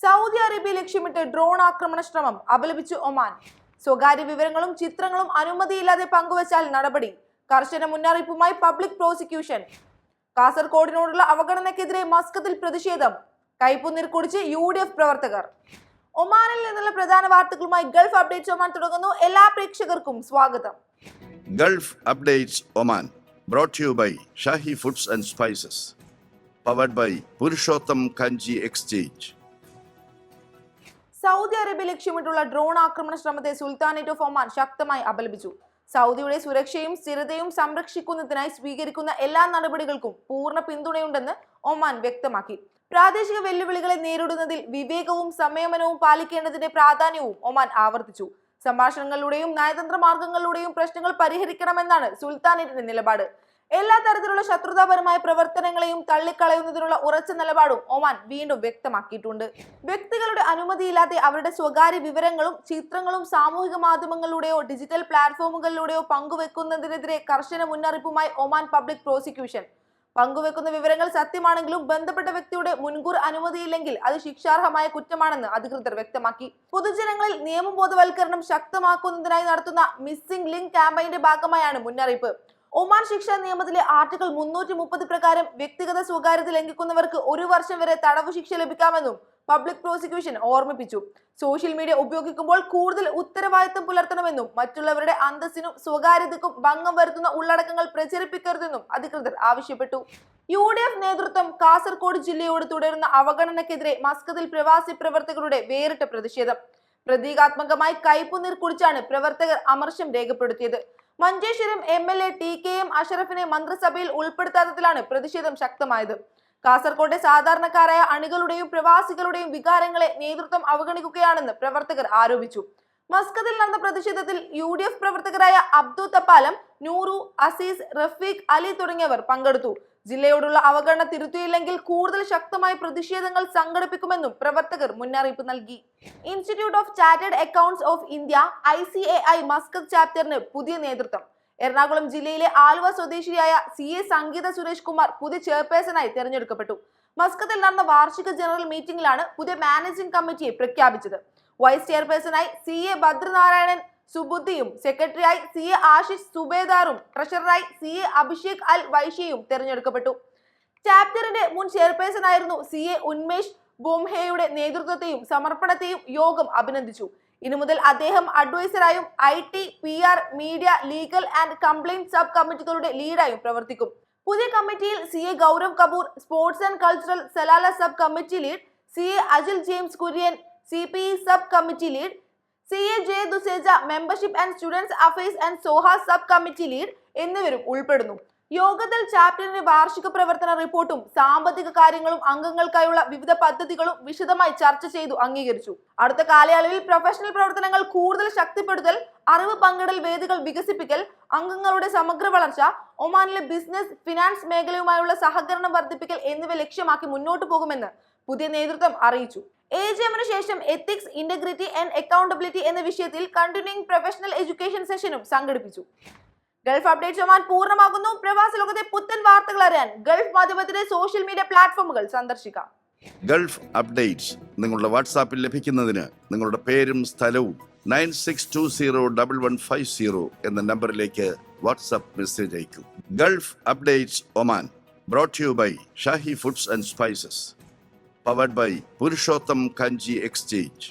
Saudi Arabia ലക്ഷ്യമിട്ട് drone ആക്രമണ ശ്രമം അപലപിച്ചു ഒമാൻ. സ്വകാര്യ വിവരങ്ങളും ചിത്രങ്ങളും അനുമതിയില്ലാതെ പങ്കുവച്ചാൽ നടപടി. കർശന മുന്നറിയിപ്പുമായി പബ്ലിക് പ്രോസിക്യൂഷൻ. കാസർഗോഡിനോടുള്ള അവഗണനയ്ക്കെതിരെ മസ്കത്തിൽ പ്രതിഷേധം. കൈപ്പുനീർ കുടിച്ച് UDF പ്രവർത്തകർ. ഒമാനിൽ നിന്നുള്ള പ്രധാന വാർത്തകളുമായി ഗൾഫ് അപ്ഡേറ്റ്സ് ഒമാൻ തുടങ്ങുന്നു. എല്ലാ പ്രേക്ഷകർക്കും സ്വാഗതം. Gulf updates Oman brought to you by Shahi Foods and Spices, powered by Purushottam Kanji Exchange. Saudi Arabia ലക്ഷ്യമിട്ടുള്ള ഡ്രോൺ ആക്രമണ ശ്രമത്തെ സുൽത്താനേറ്റ് ഓഫ് ഒമാൻ ശക്തമായി അപലപിച്ചു. സൗദിയുടെ സുരക്ഷയും സ്ഥിരതയും സംരക്ഷിക്കുന്നതിനായി സ്വീകരിക്കുന്ന എല്ലാ നടപടികൾക്കും പൂർണ്ണ പിന്തുണയുണ്ടെന്ന് ഒമാൻ വ്യക്തമാക്കി. പ്രാദേശിക വെല്ലുവിളികളെ നേരിടുന്നതിൽ വിവേകവും സംയമനവും പാലിക്കേണ്ടതിന്റെ പ്രാധാന്യവും ഒമാൻ ആവർത്തിച്ചു. സംഭാഷണങ്ങളിലൂടെയും നയതന്ത്ര മാർഗങ്ങളിലൂടെയും പ്രശ്നങ്ങൾ പരിഹരിക്കണമെന്നാണ് സുൽത്താനേറ്റിന്റെ നിലപാട്. എല്ലാ തരത്തിലുള്ള ശത്രുതാപരമായ പ്രവർത്തനങ്ങളെയും തള്ളിക്കളയുന്നതിനുള്ള ഉറച്ച നിലപാടും ഒമാൻ വീണ്ടും വ്യക്തമാക്കിയിട്ടുണ്ട്. വ്യക്തികളുടെ അനുമതിയില്ലാതെ അവരുടെ സ്വകാര്യ വിവരങ്ങളും ചിത്രങ്ങളും സാമൂഹിക മാധ്യമങ്ങളിലൂടെയോ ഡിജിറ്റൽ പ്ലാറ്റ്ഫോമുകളിലൂടെയോ പങ്കുവെക്കുന്നതിനെതിരെ കർശന മുന്നറിയിപ്പുമായി ഒമാൻ പബ്ലിക് പ്രോസിക്യൂഷൻ. പങ്കുവെക്കുന്ന വിവരങ്ങൾ സത്യമാണെങ്കിലും ബന്ധപ്പെട്ട വ്യക്തിയുടെ മുൻകൂർ അനുമതിയില്ലെങ്കിൽ അത് ശിക്ഷാർഹമായ കുറ്റമാണെന്ന് അധികൃതർ വ്യക്തമാക്കി. പൊതുജനങ്ങളിൽ നിയമബോധവൽക്കരണം ശക്തമാക്കുന്നതിനായി നടത്തുന്ന മിസ്സിംഗ് ലിങ്ക് ക്യാമ്പയിന്റെ ഭാഗമായാണ് മുന്നറിയിപ്പ്. ഒമാൻ ശിക്ഷാ നിയമത്തിലെ ആർട്ടിക്കിൾ 330 പ്രകാരം വ്യക്തിഗത സ്വകാര്യത ലംഘിക്കുന്നവർക്ക് 1 വർഷം വരെ തടവു ശിക്ഷ ലഭിക്കാമെന്നും പബ്ലിക് പ്രോസിക്യൂഷൻ ഓർമ്മിപ്പിച്ചു. സോഷ്യൽ മീഡിയ ഉപയോഗിക്കുമ്പോൾ കൂടുതൽ ഉത്തരവാദിത്തം പുലർത്തണമെന്നും മറ്റുള്ളവരുടെ അന്തസ്സിനും സ്വകാര്യതയ്ക്കും ഭംഗം വരുത്തുന്ന ഉള്ളടക്കങ്ങൾ പ്രചരിപ്പിക്കരുതെന്നും അധികൃതർ ആവശ്യപ്പെട്ടു. UDF നേതൃത്വം കാസർഗോഡ് ജില്ലയോട് തുടരുന്ന അവഗണനയ്ക്കെതിരെ മസ്കത്തിൽ പ്രവാസി പ്രവർത്തകരുടെ വേറിട്ട പ്രതിഷേധം. പ്രതീകാത്മകമായി കൈപ്പുനീർ കുടിച്ചാണ് പ്രവർത്തകർ അമർഷം രേഖപ്പെടുത്തിയത്. മഞ്ചേശ്വരം MLA TKM അഷറഫിനെ മന്ത്രിസഭയിൽ ഉൾപ്പെടുത്താത്തതിലാണ് പ്രതിഷേധം ശക്തമായത്. കാസർകോട്ടെ സാധാരണക്കാരായ അണികളുടെയും പ്രവാസികളുടെയും വികാരങ്ങളെ നേതൃത്വം അവഗണിക്കുകയാണെന്ന് പ്രവർത്തകർ ആരോപിച്ചു. മസ്കത്തിൽ നടന്ന പ്രതിഷേധത്തിൽ UDF പ്രവർത്തകരായ അബ്ദു തപ്പാലം, നൂറു, അസീസ്, റഫീഖ്, അലി തുടങ്ങിയവർ പങ്കെടുത്തു. ജില്ലയോടുള്ള അവഗണന തിരുത്തിയില്ലെങ്കിൽ കൂടുതൽ ശക്തമായ പ്രതിഷേധങ്ങൾ സംഘടിപ്പിക്കുമെന്നും പ്രവർത്തകർ മുന്നറിയിപ്പ് നൽകി. Institute of chartered accountants of India ICAI Muscat ചാപ്റ്ററിന് പുതിയ നേതൃത്വം. എറണാകുളം ജില്ലയിലെ ആലുവ സ്വദേശിയായ CA സംഗീത സുരേഷ് കുമാർ പുതിയ ചെയർപേഴ്സണായി തെരഞ്ഞെടുക്കപ്പെട്ടു. മസ്കത്തിൽ നടന്ന വാർഷിക ജനറൽ മീറ്റിംഗിലാണ് പുതിയ മാനേജിംഗ് കമ്മിറ്റിയെ പ്രഖ്യാപിച്ചത്. വൈസ് ചെയർപേഴ്സണായി CA ഭദ്രനാരായണൻ സുബുദ്ധിയും സെക്രട്ടറിയായി CA ആശിഷ് സുബേദാറും ട്രഷററായി CA അഭിഷേക് അൽ വൈഷിയും തെരഞ്ഞെടുക്കപ്പെട്ടു. ചാപ്റ്ററിന്റെ മുൻ ചെയർപേഴ്സണായിരുന്നു CA ഉന്മേഷ് ബോംഹെയുടെ നേതൃത്വത്തെയും സമർപ്പണത്തെയും യോഗം അഭിനന്ദിച്ചു. ഇനി മുതൽ അദ്ദേഹം അഡ്വൈസറായും IT, PR, media, legal and complaint sub കമ്മിറ്റികളുടെ ലീഡായും പ്രവർത്തിക്കും. പുതിയ കമ്മിറ്റിയിൽ CA Gaurav Kapoor sports and cultural Salalah sub committee lead, CA Ajil James Kurian CPE sub committee lead, CA J Duseja membership and students affairs and Sohar sub committee lead എന്നിവരും ഉൾപ്പെടുന്നു. യോഗത്തിൽ ചാപ്റ്ററിന്റെ വാർഷിക പ്രവർത്തന റിപ്പോർട്ടും സാമ്പത്തിക കാര്യങ്ങളും അംഗങ്ങൾക്കായുള്ള വിവിധ പദ്ധതികളും വിശദമായി ചർച്ച ചെയ്തു അംഗീകരിച്ചു. അടുത്ത കാലയളവിൽ പ്രൊഫഷണൽ പ്രവർത്തനങ്ങൾ കൂടുതൽ ശക്തിപ്പെടുത്തൽ, അറിവ് പങ്കിടൽ വേദികൾ വികസിപ്പിക്കൽ, അംഗങ്ങളുടെ സമഗ്ര വളർച്ച, ഒമാനിലെ ബിസിനസ്, ഫിനാൻസ് മേഖലയുമായുള്ള സഹകരണം വർദ്ധിപ്പിക്കൽ എന്നിവ ലക്ഷ്യമാക്കി മുന്നോട്ടു പോകുമെന്ന് പുതിയ നേതൃത്വം അറിയിച്ചു. AGM-ന് ശേഷം എത്തിക്സ്, ഇന്റഗ്രിറ്റി ആൻഡ് അക്കൗണ്ടബിലിറ്റി എന്ന വിഷയത്തിൽ കണ്ടിന്യൂയിങ് പ്രൊഫഷണൽ എഡ്യൂക്കേഷൻ സെഷനും സംഘടിപ്പിച്ചു. ഗൾഫ് അപ്ഡേറ്റ്സ് ഒമാൻ പൂർണ്ണമാകുന്നു. പ്രവാസ ലോകത്തെ പുത്തൻ വാർത്തകൾ അറിയാൻ ഗൾഫ് മാധ്യമത്തിന്റെ സോഷ്യൽ മീഡിയ പ്ലാറ്റ്ഫോമുകൾ സന്ദർശിക്കാം. ഗൾഫ് അപ്ഡേറ്റ്സ് നിങ്ങളുടെ വാട്സാപ്പിൽ ലഭിക്കുന്നതിന് നിങ്ങളുടെ പേരും സ്ഥലവും 96201150 എന്ന നമ്പറിലേക്ക് വാട്സാപ്പ് മെസ്സേജ് അയക്കൂ. Gulf updates Oman brought to you by Shahi Foods and Spices, powered by Purushottam Kanji Exchange.